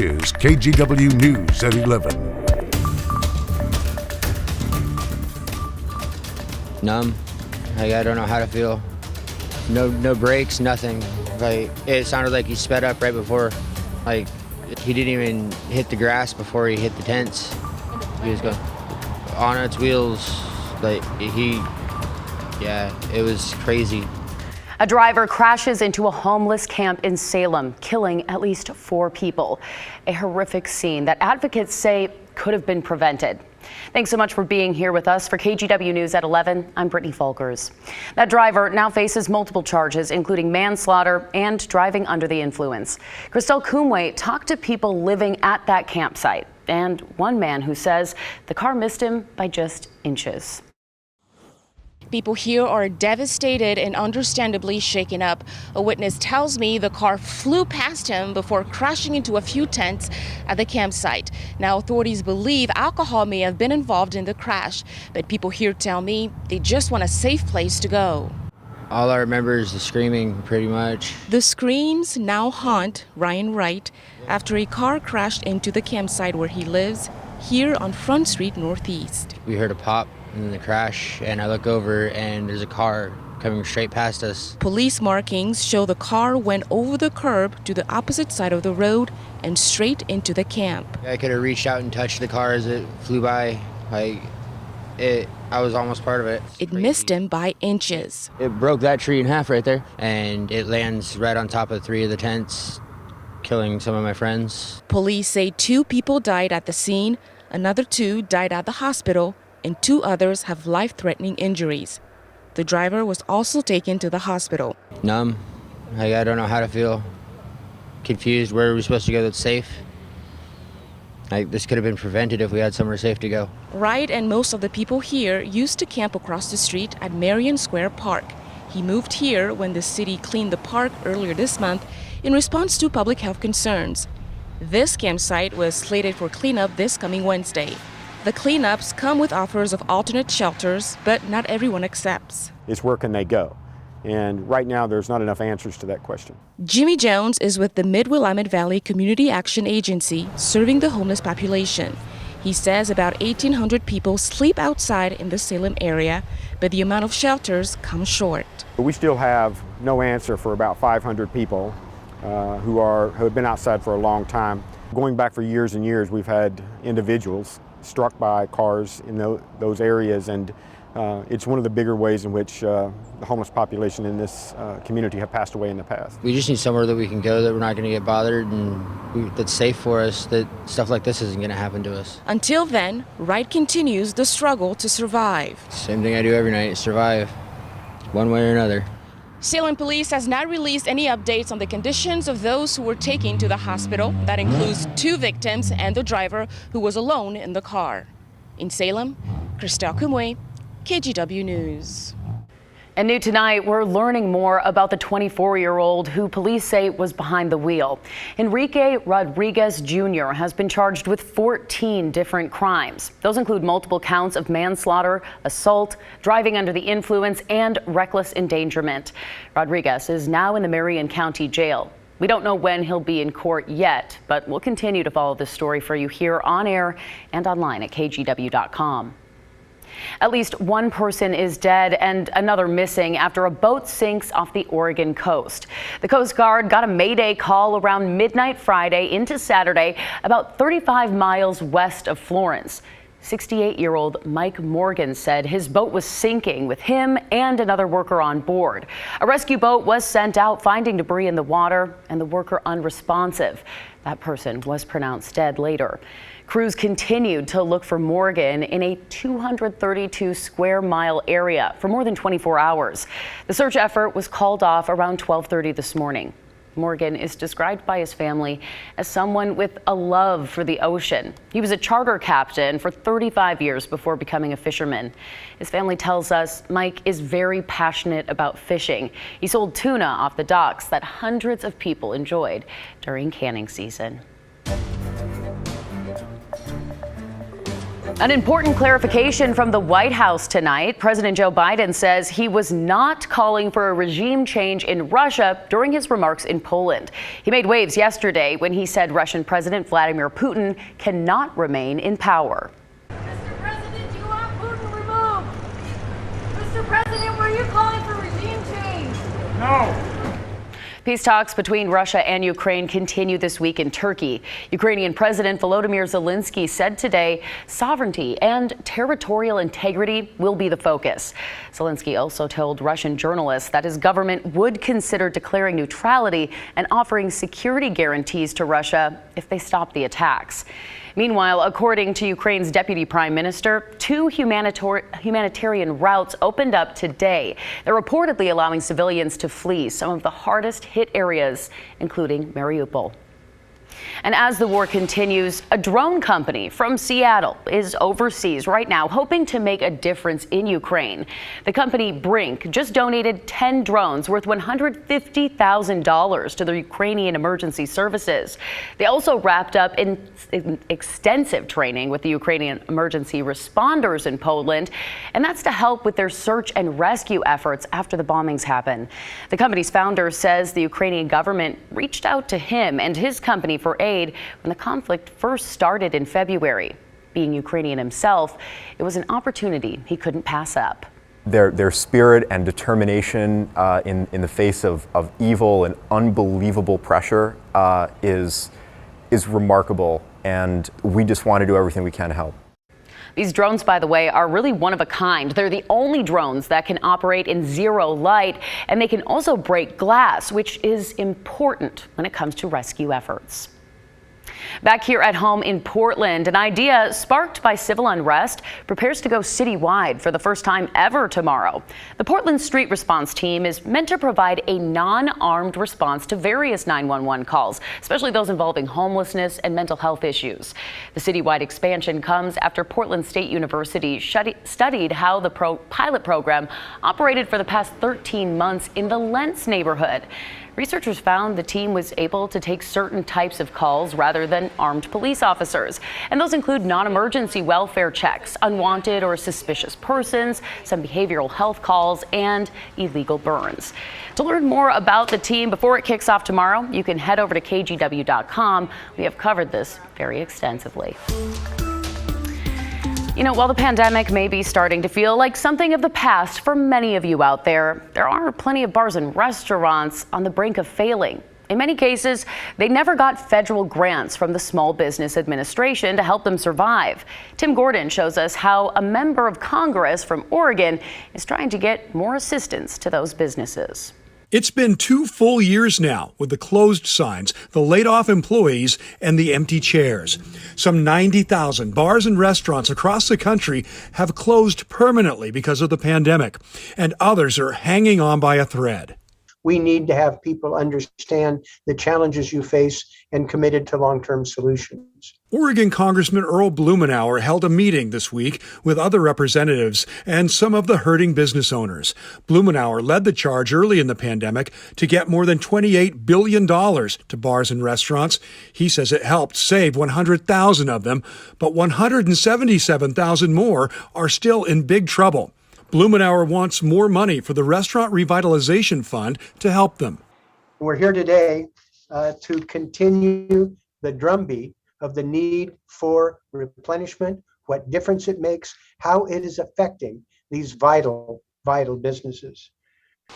Is KGW News at 11. Numb. Like, I don't know how to feel. No brakes, nothing. Like, it sounded like he sped up right before. Like, he didn't even hit the grass before he hit the tents. He was going on its wheels. Like, it was crazy. A driver crashes into a homeless camp in Salem, killing at least 4 people. A horrific scene that advocates say could have been prevented. Thanks so much for being here with us. For KGW News at 11, I'm Brittany Folkers. That driver now faces multiple charges, including manslaughter and driving under the influence. Christelle Kumwe talked to people living at that campsite, and one man who says the car missed him by just inches. People here are devastated and understandably shaken up. A witness tells me the car flew past him before crashing into a few tents at the campsite. Now, authorities believe alcohol may have been involved in the crash, but people here tell me they just want a safe place to go. All I remember is the screaming, pretty much. The screams now haunt Ryan Wright after a car crashed into the campsite where he lives, here on Front Street Northeast. We heard a pop in the crash, and I look over and there's a car coming straight past us. Police markings show the car went over the curb to the opposite side of the road and straight into the camp. I could have reached out and touched the car as it flew by. I was almost part of it. It missed him by inches. It broke that tree in half right there, and it lands right on top of 3 of the tents, killing some of my friends. Police say 2 people died at the scene, another 2 died at the hospital, and 2 others have life-threatening injuries. The driver was also taken to the hospital. Numb. Like, I don't know how to feel. Confused. Where are we supposed to go that's safe? Like, this could have been prevented if we had somewhere safe to go. Wright and most of the people here used to camp across the street at Marion Square Park. He moved here when the city cleaned the park earlier this month in response to public health concerns. This campsite was slated for cleanup this coming Wednesday. The cleanups come with offers of alternate shelters, but not everyone accepts. It's where can they go? And right now, there's not enough answers to that question. Jimmy Jones is with the Mid-Willamette Valley Community Action Agency, serving the homeless population. He says about 1,800 people sleep outside in the Salem area, but the amount of shelters comes short. We still have no answer for about 500 people who have been outside for a long time. Going back for years and years, we've had individuals struck by cars in those areas, and it's one of the bigger ways in which the homeless population in this community have passed away in the past. We just need somewhere that we can go that we're not going to get bothered and that's safe for us, that stuff like this isn't going to happen to us. Until then, Wright continues the struggle to survive. Same thing I do every night, survive, one way or another. Salem Police has not released any updates on the conditions of those who were taken to the hospital. That includes 2 victims and the driver who was alone in the car. In Salem, Christelle Kumwe, KGW News. And new tonight, we're learning more about the 24-year-old who police say was behind the wheel. Enrique Rodriguez Jr. has been charged with 14 different crimes. Those include multiple counts of manslaughter, assault, driving under the influence, and reckless endangerment. Rodriguez is now in the Marion County Jail. We don't know when he'll be in court yet, but we'll continue to follow this story for you here on air and online at kgw.com. At least 1 person is dead and another missing after a boat sinks off the Oregon coast. The Coast Guard got a Mayday call around midnight Friday into Saturday, about 35 miles west of Florence. 68-year-old Mike Morgan said his boat was sinking with him and another worker on board. A rescue boat was sent out finding debris in the water and the worker unresponsive. That person was pronounced dead later. Crews continued to look for Morgan in a 232 square mile area for more than 24 hours. The search effort was called off around 12:30 this morning. Morgan is described by his family as someone with a love for the ocean. He was a charter captain for 35 years before becoming a fisherman. His family tells us Mike is very passionate about fishing. He sold tuna off the docks that hundreds of people enjoyed during canning season. An important clarification from the White House tonight. President Joe Biden says he was not calling for a regime change in Russia during his remarks in Poland. He made waves yesterday when he said Russian President Vladimir Putin cannot remain in power. Mr. President, do you want Putin removed? Mr. President, were you calling for regime change? No. Peace talks between Russia and Ukraine continue this week in Turkey. Ukrainian President Volodymyr Zelensky said today sovereignty and territorial integrity will be the focus. Zelensky also told Russian journalists that his government would consider declaring neutrality and offering security guarantees to Russia if they stop the attacks. Meanwhile, according to Ukraine's deputy prime minister, 2 humanitarian routes opened up today. They're reportedly allowing civilians to flee some of the hardest hit areas, including Mariupol. And as the war continues, a drone company from Seattle is overseas right now, hoping to make a difference in Ukraine. The company Brink just donated 10 drones worth $150,000 to the Ukrainian emergency services. They also wrapped up in extensive training with the Ukrainian emergency responders in Poland, and that's to help with their search and rescue efforts after the bombings happened. The company's founder says the Ukrainian government reached out to him and his company for aid when the conflict first started in February. Being Ukrainian himself, it was an opportunity he couldn't pass up. Their spirit and determination in the face of evil and unbelievable pressure is remarkable, and we just want to do everything we can to help. These drones, by the way, are really one of a kind. They're the only drones that can operate in zero light, and they can also break glass, which is important when it comes to rescue efforts. Back here at home in Portland, an idea sparked by civil unrest prepares to go citywide for the first time ever tomorrow. The Portland Street Response Team is meant to provide a non-armed response to various 911 calls, especially those involving homelessness and mental health issues. The citywide expansion comes after Portland State University studied how the pilot program operated for the past 13 months in the Lentz neighborhood. Researchers found the team was able to take certain types of calls rather than armed police officers. And those include non-emergency welfare checks, unwanted or suspicious persons, some behavioral health calls, and illegal burns. To learn more about the team before it kicks off tomorrow, you can head over to KGW.com. We have covered this very extensively. You know, while the pandemic may be starting to feel like something of the past for many of you out there, there are plenty of bars and restaurants on the brink of failing. In many cases, they never got federal grants from the Small Business Administration to help them survive. Tim Gordon shows us how a member of Congress from Oregon is trying to get more assistance to those businesses. It's been 2 full years now with the closed signs, the laid-off employees, and the empty chairs. Some 90,000 bars and restaurants across the country have closed permanently because of the pandemic, and others are hanging on by a thread. We need to have people understand the challenges you face and committed to long-term solutions. Oregon Congressman Earl Blumenauer held a meeting this week with other representatives and some of the hurting business owners. Blumenauer led the charge early in the pandemic to get more than $28 billion to bars and restaurants. He says it helped save 100,000 of them, but 177,000 more are still in big trouble. Blumenauer wants more money for the Restaurant Revitalization Fund to help them. We're here today to continue the drumbeat of the need for replenishment, what difference it makes, how it is affecting these vital businesses.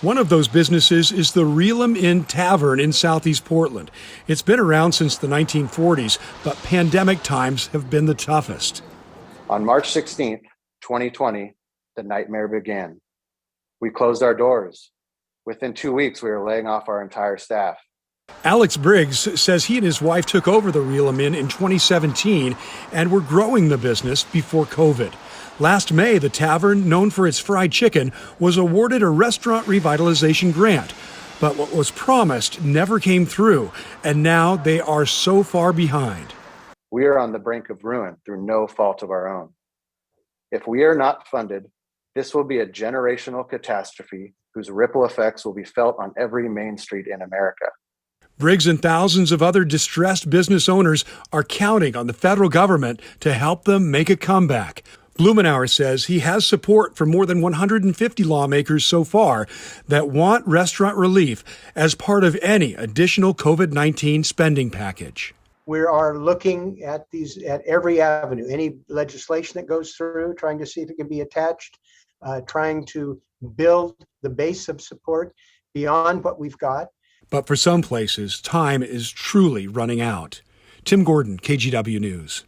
One of those businesses is the Reel 'em Inn Tavern in Southeast Portland. It's been around since the 1940s, but pandemic times have been the toughest. On March 16th, 2020, the nightmare began. We closed our doors. Within 2 weeks, we were laying off our entire staff. Alex Briggs says he and his wife took over the Reel 'em Inn in 2017 and were growing the business before COVID. Last May, the tavern, known for its fried chicken, was awarded a restaurant revitalization grant. But what was promised never came through, and now they are so far behind. We are on the brink of ruin through no fault of our own. If we are not funded, this will be a generational catastrophe whose ripple effects will be felt on every main street in America. Briggs and thousands of other distressed business owners are counting on the federal government to help them make a comeback. Blumenauer says he has support from more than 150 lawmakers so far that want restaurant relief as part of any additional COVID-19 spending package. We are looking at every avenue, any legislation that goes through, trying to see if it can be attached, trying to build the base of support beyond what we've got. But for some places, time is truly running out. Tim Gordon, KGW News.